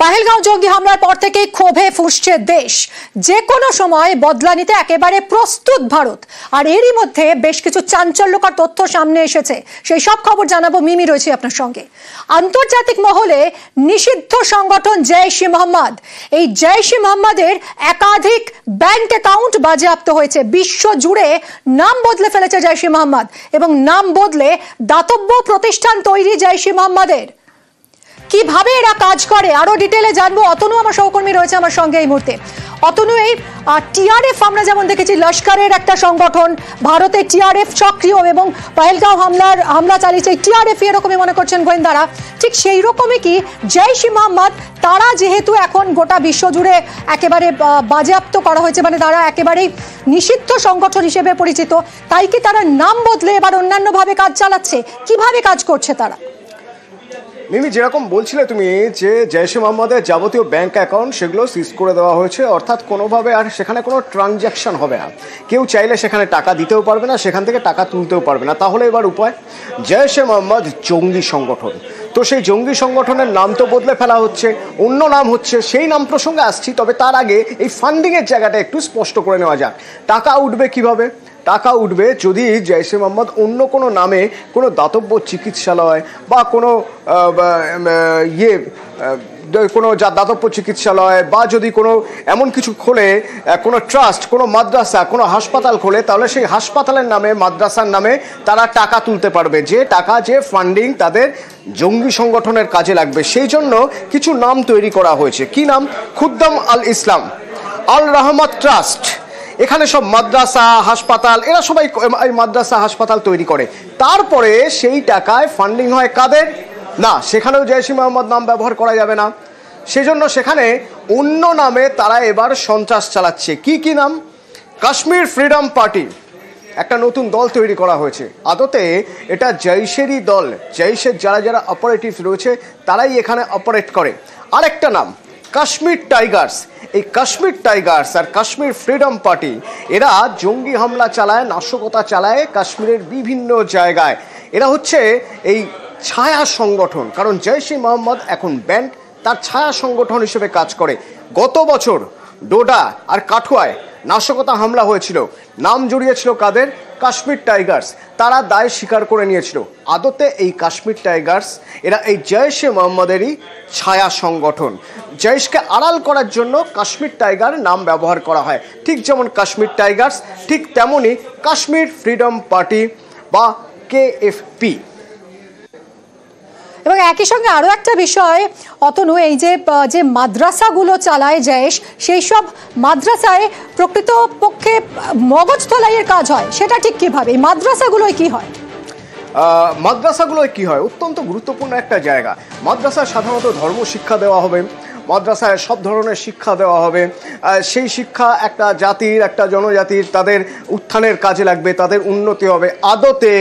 পহেলগাঁও জঙ্গি হামলার পর থেকে ক্ষোভে ফুঁসছে দেশ। যে কোনো সময় বদলা নিতে একেবারে প্রস্তুত ভারত। আর এরই মধ্যে বেশ কিছু চাঞ্চল্যকর তথ্য সামনে এসেছে, সেই সব খবর জানাবো। মিমি রয়েছে আপনার সঙ্গে। আন্তর্জাতিক মহলে নিষিদ্ধ সংগঠন জৈশ-ই মোহাম্মদ, এই জৈশ-ই মোহাম্মদের একাধিক ব্যাংক অ্যাকাউন্ট বাজেয়াপ্ত হয়েছে। বিশ্ব জুড়ে নাম বদলে ফেলেছে জৈশ-ই মোহাম্মদ এবং নাম বদলে দাতব্য প্রতিষ্ঠান তৈরি জৈশ-ই মোহাম্মদের। কিভাবে এরা কাজ করে আরো ডিটেইলে জানবো। অতনু আমার সহকর্মী রয়েছে আমার সঙ্গে এই মুহূর্তে। অতনু, এই টিআরএফ আমরা যেমন দেখেছি লস্করের একটা সংগঠন, ভারতের টিআরএফ সক্রিয় এবং পহেলগাঁও হামলা চালিয়েছে টিআরএফ, এরকমই মনে করছেন গোয়েন্দারা। ঠিক সেই রকমই কি জৈশ-ই মোহাম্মদ, তারা যেহেতু এখন গোটা বিশ্ব জুড়ে একেবারে বাজেয়াপ্ত করা হয়েছে, মানে তারা একেবারেই নিষিদ্ধ সংগঠন হিসেবে পরিচিত, তাই কি তারা নাম বদলে এবার অন্যান্য ভাবে কাজ চালাচ্ছে? কিভাবে কাজ করছে তারা? মিমি, যেরকম বলছিলে তুমি যে জৈশ-ই মোহাম্মদের যাবতীয় ব্যাংক অ্যাকাউন্ট সেগুলো সিজ করে দেওয়া হয়েছে, অর্থাৎ কোনোভাবে আর সেখানে কোনো ট্রানজ্যাকশন হবে না। কেউ চাইলে সেখানে টাকা দিতেও পারবে না, সেখান থেকে টাকা তুলতেও পারবে না। তাহলে এবার উপায়, জৈশ-ই মোহাম্মদ জঙ্গি সংগঠন। তো সেই জঙ্গি সংগঠনের নাম তো বদলে ফেলা হচ্ছে, অন্য নাম হচ্ছে। সেই নাম প্রসঙ্গে আসছি, তবে তার আগে এই ফান্ডিংয়ের জায়গাটা একটু স্পষ্ট করে নেওয়া যাক। টাকা উঠবে কিভাবে? টাকা উঠবে যদি জৈশ-ই মোহাম্মদ অন্য কোনো নামে কোনো দাতব্য চিকিৎসালয় বা কোনো কোনো দাতব্য চিকিৎসালয় বা যদি কোনো এমন কিছু খোলে, কোনো ট্রাস্ট, কোনো মাদ্রাসা, কোনো হাসপাতাল খোলে, তাহলে সেই হাসপাতালের নামে, মাদ্রাসার নামে তারা টাকা তুলতে পারবে। যে টাকা, যে ফান্ডিং তাদের জঙ্গি সংগঠনের কাজে লাগবে। সেই জন্য কিছু নাম তৈরি করা হয়েছে। কি নাম? খুদ্দাম আল ইসলাম, আল রহমত ট্রাস্ট। এখানে সব মাদ্রাসা, হাসপাতাল, এরা সবাই এই মাদ্রাসা, হাসপাতাল তৈরি করে। তারপরে সেই টাকায় ফান্ডিং হয় কাদের? না, সেখানেও জৈশ-ই মোহাম্মদ নাম ব্যবহার করা যাবে না। সেজন্য সেখানে অন্য নামে তারা এবার সন্ত্রাস চালাচ্ছে। কি কি নাম? কাশ্মীর ফ্রিডম পার্টি, একটা নতুন দল তৈরি করা হয়েছে। আদতে এটা জৈশেরই দল, জৈশের যারা যারা অপারেটিভ রয়েছে তারাই এখানে অপারেট করে। আরেকটা নাম কাশ্মীর টাইগার্স। এই কাশ্মীর টাইগার্স আর কাশ্মীর ফ্রিডম পার্টি এরা জঙ্গি হামলা চালায়, নাশকতা চালায় কাশ্মীরের বিভিন্ন জায়গায়। এরা হচ্ছে এই ছায়া সংগঠন, কারণ জৈশ-ই মোহাম্মদ এখন ব্যান্ড, তার ছায়া সংগঠন হিসেবে কাজ করে। গত বছর ডোডা আর কাঠুয়ায় নাশকতা হামলা হয়েছিল, নাম জড়িয়েছিল কাদের? কাশ্মীর টাইগার্স। তারা দায় স্বীকার করে নিয়েছিল। আদতে এই কাশ্মীর টাইগার্স এরা এই জৈশ-ই মোহাম্মদেরই ছায়া সংগঠন। জৈশকে আড়াল করার জন্য কাশ্মীর টাইগার নাম ব্যবহার করা হয়। ঠিক যেমন কাশ্মীর টাইগার্স, ঠিক তেমনই কাশ্মীর ফ্রিডম পার্টি বা KFP। এবং একই সঙ্গে আরো একটা বিষয় অতনু, এই যে মাদ্রাসাগুলো চালায় জৈশ, সেই সব মাদ্রাসায় প্রকৃতপক্ষে মগজ ধোলাইয়ের কাজ হয়, সেটা ঠিক কিভাবে? এই মাদ্রাসাগুলোয় কি হয়? মাদ্রাসাগুলোয় কি হয়? অত্যন্ত গুরুত্বপূর্ণ একটা জায়গা। মাদ্রাসায় সাধারণত ধর্ম শিক্ষা দেওয়া হবে, মাদ্রাসায় সব ধরনের শিক্ষা দেওয়া হবে। সেই শিক্ষা একটা জাতির, একটা জনজাতির তাদের উত্থানের কাজে লাগবে, তাদের উন্নতি হবে। আদতে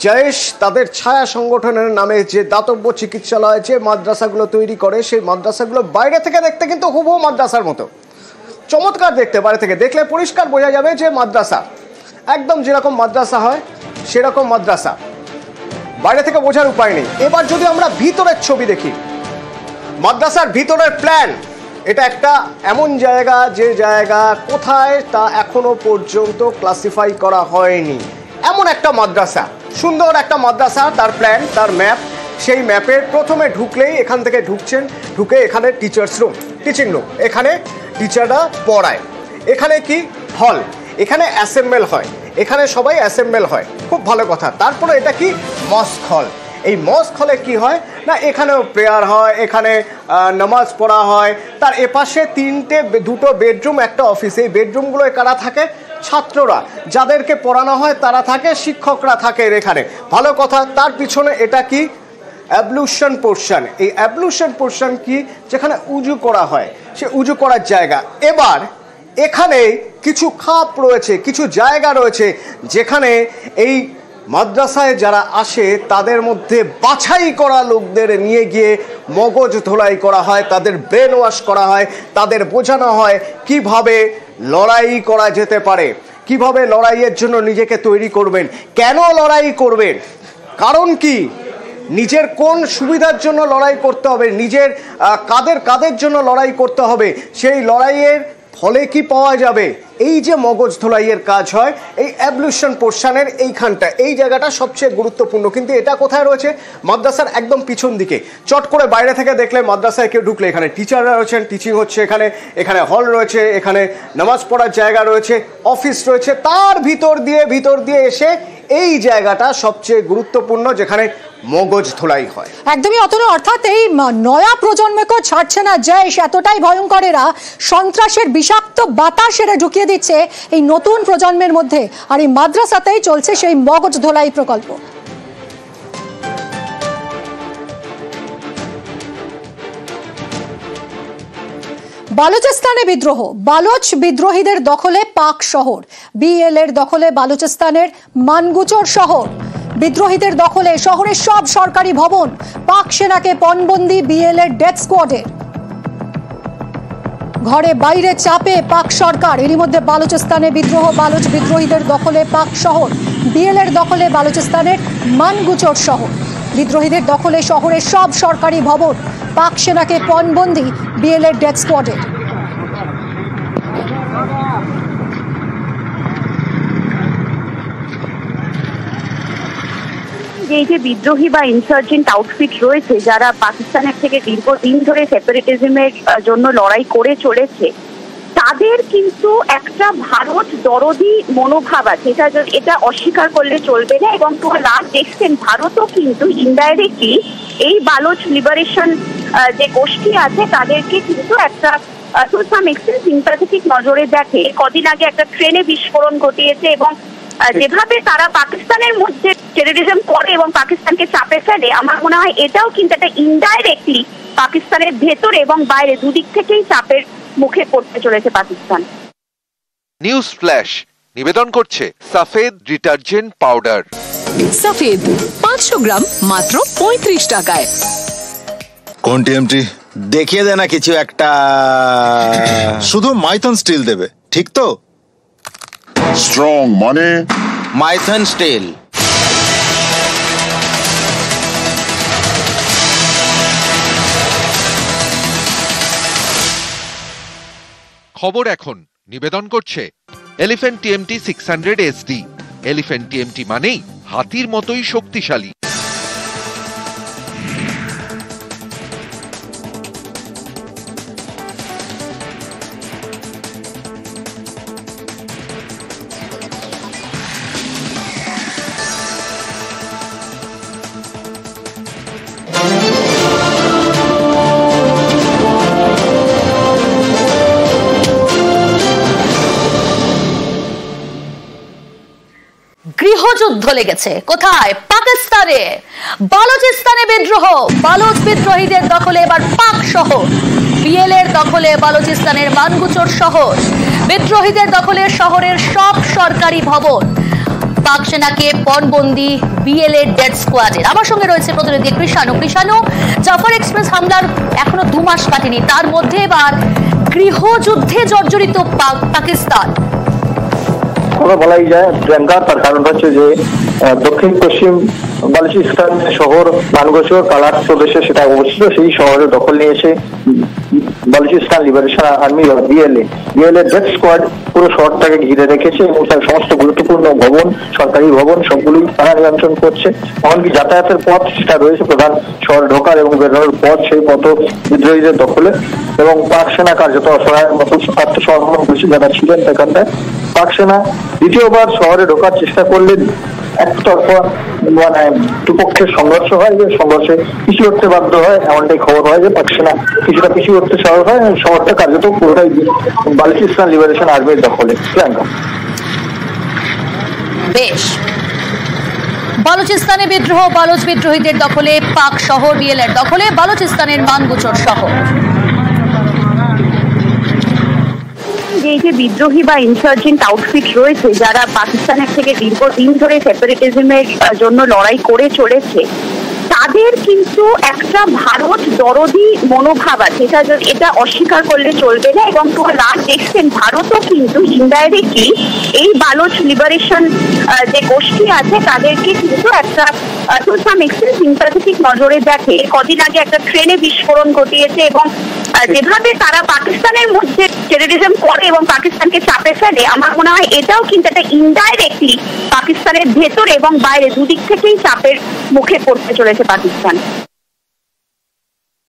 জৈশ তাদের ছায়া সংগঠনের নামে যে দাতব্য চিকিৎসালয়, যে মাদ্রাসাগুলো তৈরি করে, সেই মাদ্রাসাগুলো বাইরে থেকে দেখতে কিন্তু হুবহু মাদ্রাসার মতো চমৎকার দেখতে। বাইরে থেকে দেখলে পরিষ্কার বোঝা যাবে যে মাদ্রাসা, একদম যেরকম মাদ্রাসা হয় সেরকম মাদ্রাসা, বাইরে থেকে বোঝার উপায় নেই। এবার যদি আমরা ভিতরের ছবি দেখি, মাদ্রাসার ভিতরের প্ল্যান, এটা একটা এমন জায়গা যে জায়গা কোথায় তা এখনো পর্যন্ত ক্লাসিফাই করা হয়নি। এমন একটা মাদ্রাসা, সুন্দর একটা মাদ্রাসা, তার প্ল্যান, তার ম্যাপ। সেই ম্যাপের প্রথমে ঢুকলেই এখান থেকে ঢুকছেন, ঢুকে এখানে টিচার্স রুম, টিচিং রুম, এখানে টিচাররা পড়ায়। এখানে কি? হল, এখানে অ্যাসেম্বল হয়, এখানে সবাই অ্যাসেম্বল হয়, খুব ভালো কথা। তারপরে এটা কি? মস্ক হল। এই মস্ক হলে কি হয় না, এখানেও প্রেয়ার হয়, এখানে নামাজ পড়া হয়। তার এপাশে দুটো বেডরুম, একটা অফিস। এই বেডরুমগুলোয় কারা থাকে? ছাত্ররা, যাদেরকে পড়ানো হয় তারা থাকে, শিক্ষকরা থাকে এখানে, ভালো কথা। তার পিছনে এটা কি? অ্যাবলুশন পোর্শন। এই অ্যাবলুশন পোর্শন কি? যেখানে উজু করা হয়, সে উজু করার জায়গা। এবার এখানে কিছু খাপ রয়েছে, কিছু জায়গা রয়েছে যেখানে এই মাদ্রাসায় যারা আসে তাদের মধ্যে বাছাই করা লোকদের নিয়ে গিয়ে মগজ ধোলাই করা হয়, তাদের ব্রেন ওয়াশ করা হয়, তাদের বোঝানো হয় কিভাবে লড়াই করা যেতে পারে, কিভাবে লড়াইয়ের জন্য নিজেকে তৈরি করবেন, কেন লড়াই করবেন, কারণ কি, নিজের কোন সুবিধার জন্য লড়াই করতে হবে, নিজের কাদের জন্য লড়াই করতে হবে, সেই লড়াইয়ের ফলে কি পাওয়া যাবে, এই যে মগজ ধোলাইয়ের কাজ হয় এই অ্যাবলিউশন পোর্শনের এইখানটা, এই জায়গাটা সবচেয়ে গুরুত্বপূর্ণ। কিন্তু এটা কোথায় রয়েছে? মাদ্রাসার একদম পিছন দিকে। চট করে বাইরে থেকে দেখলে, মাদ্রাসায় কেউ ঢুকলে এখানে টিচাররা রয়েছেন, টিচিং হচ্ছে, এখানে হল রয়েছে, এখানে নামাজ পড়ার জায়গা রয়েছে, অফিস রয়েছে, তার ভিতর দিয়ে এসে এই জায়গাটা সবচেয়ে গুরুত্বপূর্ণ, যেখানে মগজ ধোলাই হয়। একদমই অতনু, অর্থাৎ এই নয়া প্রজন্মকেও ছাড়ছে না জয়েশ, এতটাই ভয়ঙ্কর এরা, সন্ত্রাসের বিষাক্ত বাতাস এরা ঢুকিয়ে দিচ্ছে এই নতুন প্রজন্মের মধ্যে, আর এই মাদ্রাসাতেই চলছে সেই মগজ ধোলাই প্রকল্প। বালুচিস্তানে বিদ্রোহ, বালোচ বিদ্রোহীদের দখলে পাক শহর, বিএল এর দখলে বালুচিস্তানের মানগুচর শহর, বিদ্রোহীদের দখলে শহরের সব সরকারি ভবন, পাক সেনাকে পণবন্দি বিএল এর ডেথ স্কোয়াডের, ঘরে বাইরে চাপে পাক সরকার। এরই মধ্যে বালুচিস্তানে বিদ্রোহ, বালোচ বিদ্রোহীদের দখলে পাক শহর, বিএল এর দখলে বালুচিস্তানের মানগুচর শহর, বিদ্রোহীদের দখলে শহরের সব সরকারি ভবন, পাক সেনাকে পণবন্দি বিএল এর ডেথ স্কোয়াডের। এই যে বিদ্রোহী বা ইনসার্জেন্ট আউটফিট রয়েছে, যারা পাকিস্তানের থেকে দীর্ঘদিন ধরে সেপারেটিজমের জন্য লড়াই করে চলেছে, তাদের কিন্তু একটা ভারত দরদি মনোভাব আছে, এটা অস্বীকার করলে চলবে না। এবং তোমরা দেখছেন, ভারতও কিন্তু ইনডাইরেক্টলি এই বালোচ লিবারেশন যে গোষ্ঠী আছে তাদেরকে কিন্তু একটা টু সাম এক্সটেন্ট সিম্প্যাথেটিক নজরে দেখে। কদিন আগে একটা ট্রেনে বিস্ফোরণ ঘটিয়েছে, এবং যেভাবে তারা পাকিস্তানের মধ্যে টেররিজম করে এবং পাকিস্তানকে চাপে ফেলে, আমার মনে হয় এটাও কিন্তু একটা ইনডাইরেক্টলি পাকিস্তানের ভেতরে এবং বাইরে দুদিক থেকেই চাপের মুখে পড়তে চলেছে পাকিস্তান। নিউজ ফ্ল্যাশ নিবেদন করছে সফেদ ডিটারজেন্ট পাউডার। সফেদ 500 গ্রাম মাত্র 35 টাকায়। কোন টিএমটি? দেখিয়ে দে না কিছু একটা। শুধু মাইথন স্টিল দেবে, ঠিক তো? স্ট্রং মানে মাইথন স্টিল। খবর এখন নিবেদন করছে elephant TMT 600 SD। Elephant TMT মানেই হাতির মতোই শক্তিশালী। গৃহযুদ্ধ লেগেছে কোথায়? পাকিস্তানে। বালুচিস্তানে বিদ্রোহ, বালোচ বিদ্রোহীদের দখলে এবার পাক শহর, বিএল এর দখলে বালুচিস্তানের মানগুচর শহর, বিদ্রোহীদের দখলে শহরের সব সরকারি ভবন, পাক সেনাকে পণবন্দি বিএল এর ডেথ স্কোয়াডের। আমার সঙ্গে রয়েছে প্রতিনিধি কৃষাণু। জাফর এক্সপ্রেস হামলার এখনো 2 মাস কাটেনি, তার মধ্যে এবার গৃহযুদ্ধে জর্জরিত পাকিস্তান। বলাই যায় প্রিয়াঙ্কা, তার কারণ হচ্ছে যে দক্ষিণ পশ্চিম বালুচিস্তান শহর মানগুচর কালার প্রদেশে সেটা অবস্থিত, সেই শহরে দখল নিয়ে এসে বালুচিস্তান লিবারেশন আর্মি বিএল এর ডেথ স্কোয়াড পুরো শহরটাকে ঘিরে রেখেছে এবং তার সমস্ত গুরুত্বপূর্ণ ভবন, সরকারি ভবন সবগুলোই তারা নিয়ন্ত্রণ করছে। এমনকি যাতায়াতের পথ সেটা রয়েছে, প্রধান শহর ঢোকার এবং বেরোনোর পথ, সেই পথ বিদ্রোহীদের দখলে। এবং পাক সেনা কার্যত অসহায়ের মতো আত্মসমর্পণ করেছে যারা ছিলেন সেখানটায়। পাক সেনা দ্বিতীয়বার শহরে ঢোকার চেষ্টা করলে একতরফা মানে দুপক্ষের সংঘর্ষ হয়, যে সংঘর্ষে পিছু হতে বাধ্য হয়। এমনটাই খবর হয় যে পাক সেনা কিছুটা পিছু হতে সহজ হয়, শহরটা কার্যত পুরোটাই বালুচিস্তান লিবারেশন আর্মির দখলে। বেশ, বালুচিস্তানে বিদ্রোহ, বালোচ বিদ্রোহীদের দখলে পাক শহর, বিএল এর দখলে বালুচিস্তানের মানগুচর শহর। এই যে বিদ্রোহী বা ইনসার্জেন্ট আউটফিট রয়েছে, যারা পাকিস্তানের থেকে দীর্ঘদিন ধরে সেপারেটিজমের জন্য লড়াই করে চলেছে, তাদের কিন্তু একটা ভারত দরদি মনোভাব আছে, এটা অস্বীকার করলে চলবে না। এবং তো লাস্ট দেখছেন ভারতও কিন্তু ইনডাইরেক্টলি এই বালোচ লিবারেশন যে গোষ্ঠী আছে তাদেরকে কিন্তু একটা টু সাম এক্সটেন্ট সিম্প্যাথেটিক নজরে দেখে। কদিন আগে একটা ট্রেনে বিস্ফোরণ ঘটিয়েছে এবং যেভাবে তারা পাকিস্তানের মধ্যে টেররিজম করে এবং পাকিস্তানকে চাপে ফেলে, আমার মনে হয় এটাও কিন্তু একটা ইনডাইরেক্টলি পাকিস্তানের ভেতরে এবং বাইরে দুদিক থেকেই চাপের মুখে পড়তে চলেছে পাকিস্তান।